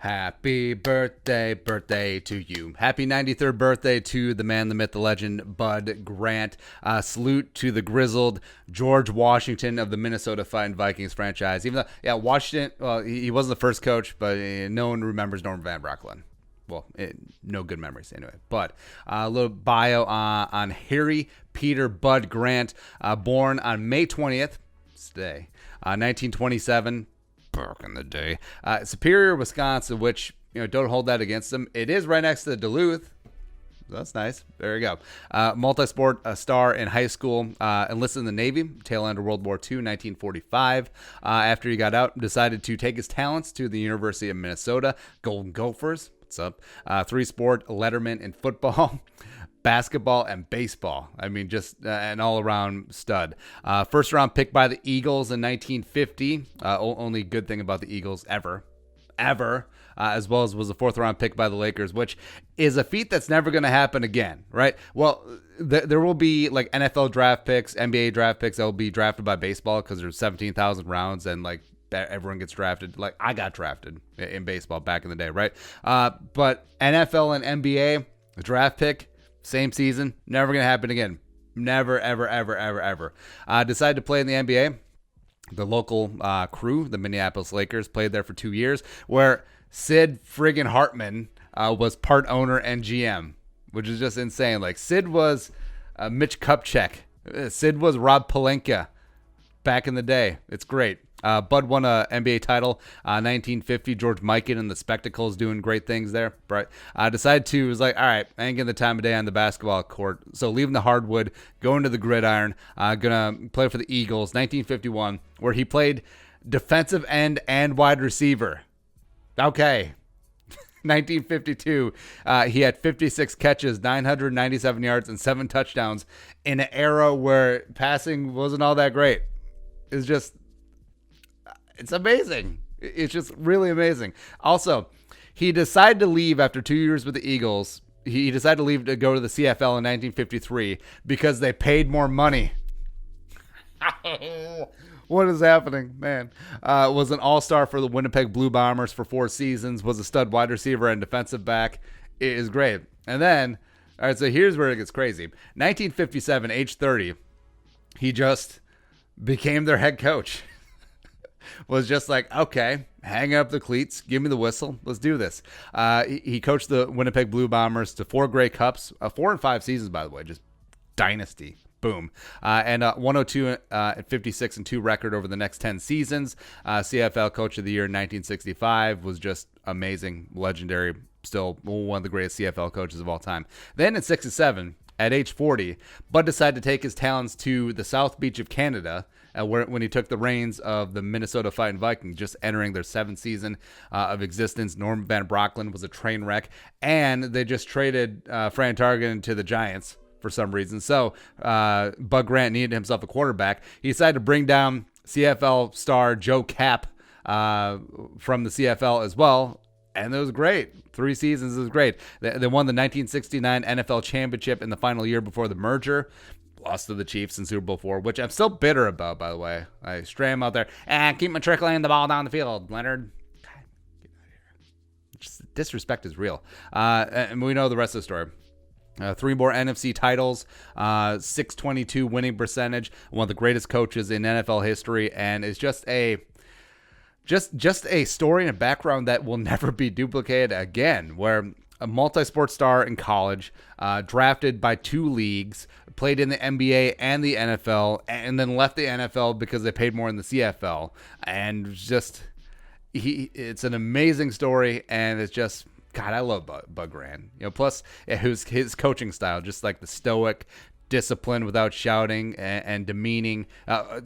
Happy birthday to you. Happy 93rd birthday to the man, the myth, the legend, Bud Grant. Salute to the grizzled George Washington of the Minnesota Fighting Vikings franchise. Even though, Washington, well, he wasn't the first coach, but no one remembers Norman Van Brocklin. Well, no good memories anyway. But a little bio on Harry Peter Bud Grant, born on May 20th, today, 1927. Back in the day. Superior, Wisconsin, which, don't hold that against them. It is right next to Duluth. That's nice. There you go. Multi-sport star in high school. Enlisted in the Navy, tail end of World War II, 1945. After he got out, decided to take his talents to the University of Minnesota. Golden Gophers. What's up? Three-sport letterman in football. Basketball and baseball. I mean, just an all-around stud. First round pick by the Eagles in 1950. Only good thing about the Eagles ever. As well as was a fourth round pick by the Lakers, which is a feat that's never going to happen again, right? Well, there will be like NFL draft picks, NBA draft picks that will be drafted by baseball because there's 17,000 rounds and like everyone gets drafted. Like I got drafted in baseball back in the day, right? But NFL and NBA draft pick, same season, never going to happen again. Never, ever. Decided to play in the NBA. The local crew, the Minneapolis Lakers, played there for 2 years, where Sid friggin' Hartman was part owner and GM, which is just insane. Like, Sid was Mitch Kupchak. Sid was Rob Pelinka back in the day. It's great. Bud won a NBA title 1950. George Mikan and the Spectacles doing great things there. Right. Decided to, was like, all right, I ain't getting the time of day on the basketball court. So leaving the hardwood, going to the gridiron, gonna play for the Eagles, 1951, where he played defensive end and wide receiver. Okay. 1952, he had 56 catches, 997 yards, and 7 touchdowns in an era where passing wasn't all that great. It's amazing. It's just really amazing. Also, he decided to leave after 2 years with the Eagles. He decided to leave to go to the CFL in 1953 because they paid more money. What is happening, man? Was an all-star for the Winnipeg Blue Bombers for 4 seasons. Was a stud wide receiver and defensive back. It is great. And then, all right, so here's where it gets crazy. 1957, age 30, he just became their head coach. Was just like, okay, hang up the cleats, give me the whistle, let's do this. He coached the Winnipeg Blue Bombers to 4 Grey Cups, 4 and 5 seasons, by the way, just dynasty. Boom. And 102 and 56 and 2 record over the next 10 seasons. CFL Coach of the Year in 1965 was just amazing, legendary, still one of the greatest CFL coaches of all time. Then in 67, at age 40, Bud decided to take his talents to the South Beach of Canada when he took the reins of the Minnesota Fighting Vikings, just entering their 7th season of existence. Norman Van Brocklin was a train wreck, and they just traded Fran Tarkenton to the Giants for some reason. So Bud Grant needed himself a quarterback. He decided to bring down CFL star Joe Kapp from the CFL as well, and it was great. 3 seasons is great. They won the 1969 NFL championship in the final year before the merger. Lost to the Chiefs in Super Bowl 4, which I'm still bitter about, by the way. I stray him out there. Keep my trickling the ball down the field, Leonard. God, get out of here. Just, disrespect is real. And we know the rest of the story. 3 more NFC titles, 622 winning percentage, one of the greatest coaches in NFL history, and it's just a story and a background that will never be duplicated again, where a multi-sport star in college, drafted by 2 leagues, played in the NBA and the NFL, and then left the NFL because they paid more in the CFL. And just, it's an amazing story, and it's just, God, I love Bud Grant. Plus his coaching style, just like the stoic discipline without shouting and demeaning.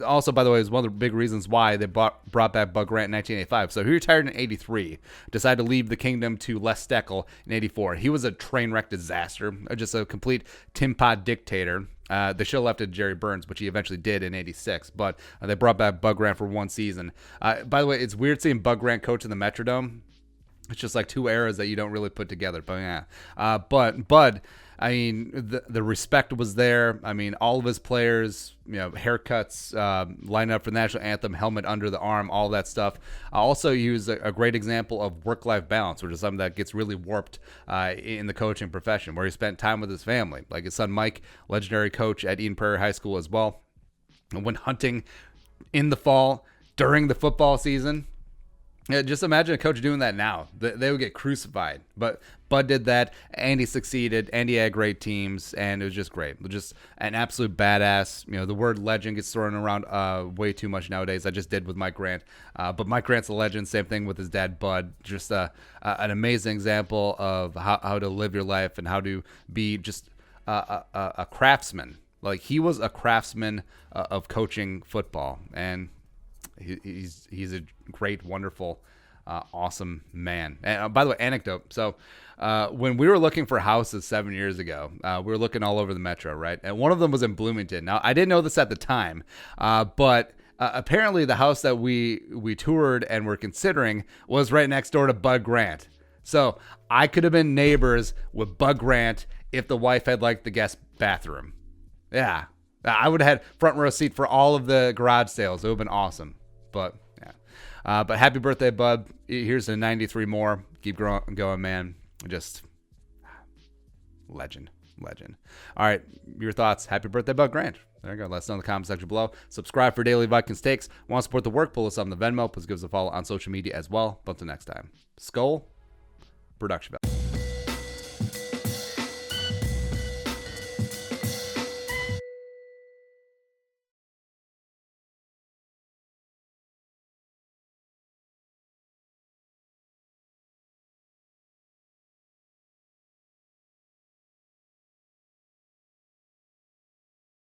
Also, by the way, is one of the big reasons why they brought back Bud Grant in 1985. So he retired in 83, decided to leave the kingdom to Les Steckel in 84. He was a train wreck disaster, just a complete tin pot dictator. They should have left it to Jerry Burns, which he eventually did in 86. But they brought back Bud Grant for 1 season. By the way, it's weird seeing Bud Grant coach in the Metrodome. It's just like 2 eras that you don't really put together. But yeah. But Bud I mean, the respect was there. I mean, all of his players, haircuts, lining up for the national anthem, helmet under the arm, all that stuff. Also, he was a great example of work-life balance, which is something that gets really warped in the coaching profession, where he spent time with his family. Like his son Mike, legendary coach at Eden Prairie High School as well, and went hunting in the fall during the football season. Yeah, just imagine a coach doing that now. They would get crucified. But Bud did that, and he succeeded, and he had great teams, and it was just great. It was just an absolute badass. The word legend gets thrown around way too much nowadays. I just did with Mike Grant. But Mike Grant's a legend. Same thing with his dad, Bud. Just an amazing example of how to live your life and how to be just a craftsman. Like, he was a craftsman of coaching football, and he's a great, wonderful, awesome man. And by the way, anecdote. So when we were looking for houses 7 years ago, we were looking all over the metro, right? And one of them was in Bloomington. Now, I didn't know this at the time, but apparently the house that we toured and were considering was right next door to Bud Grant. So I could have been neighbors with Bud Grant if the wife had like the guest bathroom. Yeah. I would have had front row seat for all of the garage sales. It would have been awesome. But yeah. But happy birthday, Bud. Here's a 93 more. Keep going, man. Just legend. All right, your thoughts. Happy birthday, Bud Grant. There you go. Let us know in the comment section below. Subscribe for daily Vikings takes. Want to support the work? Pull us on the Venmo. Please give us a follow on social media as well. But until next time, Skull Production Value.